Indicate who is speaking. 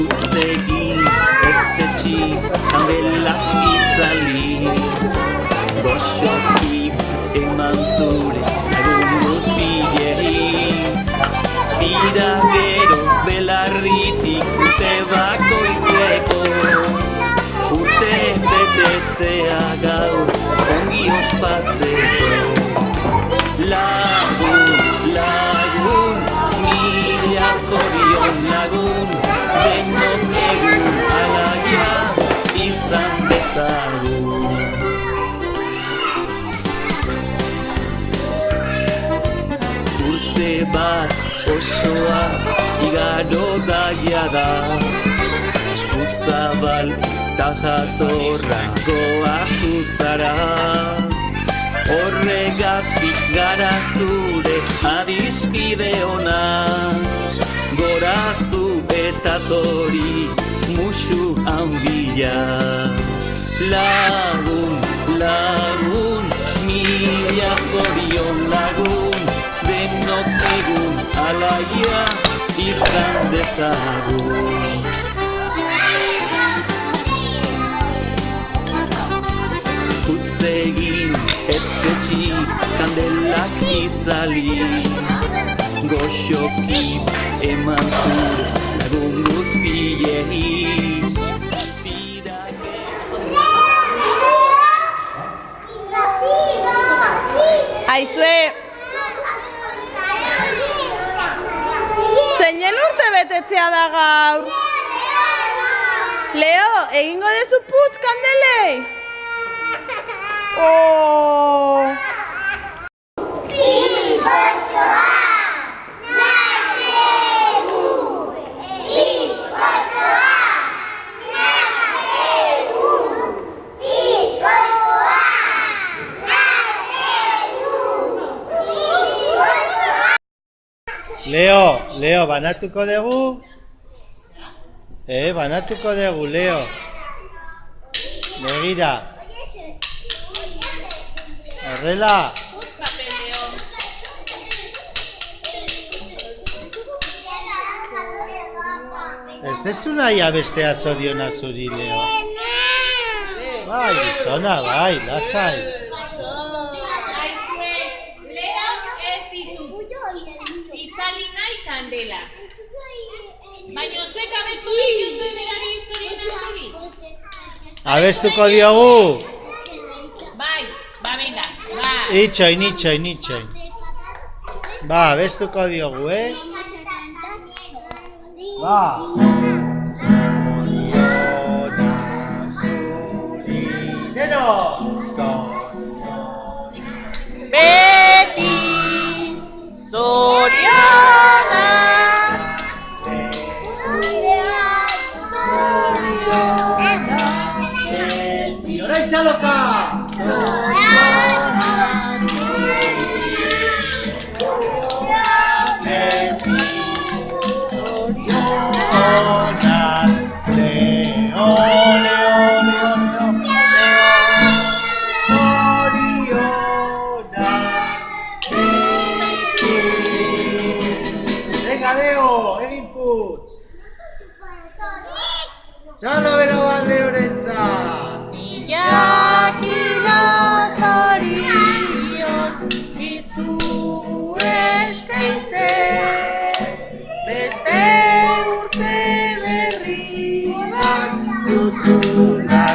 Speaker 1: Utzegin ez etxi, kandelak itzali, goxoki eman zure lagun guztiei. Tira gero belarritik urte bakoitzeko, urte betetzea gaur ongi ospatzeko. Lagun, lagun, mila zorion lagun, denok egun alaia izan dezagun. Urte bat osoa igaro daia da, eskuzabal ta jatorra goazu zara. Horregatik gara zure adiskide ona, gorazu eta tori musu handia. Lagun, lagun, mila zorion lagun, denok egun alaia izan dezagun. Utzegin ez etxi, kandelak itzali, goxoki eman zure lagun guztiei.
Speaker 2: Aizue, zeinen urte betetzea da gaur? Leo, egingo dezu putz kandelei? Oh!
Speaker 3: Leo, banatuko dugu? Banatuko dugu, Leo. Begira. Horrela. Ez dezu nahi abestea zoriona zuri, Leo. Bai, gizona, bai, lasai.
Speaker 4: Kandela. Baina zuek abestu dituzue berari zoriona zuri?
Speaker 3: Abestuko diogu?
Speaker 4: Bai, ba venga, ba.
Speaker 3: Itxoin. Ba, abestuko diogu, Ba. Zoriona zuri. Deno!
Speaker 2: Beti zoriona.
Speaker 3: Txaloka! Venga, Leo, egin putz! Txalo bero bat Leorentzat!
Speaker 2: Jakila zorion bizu eskaintze, beste urte berri bat
Speaker 3: Duzula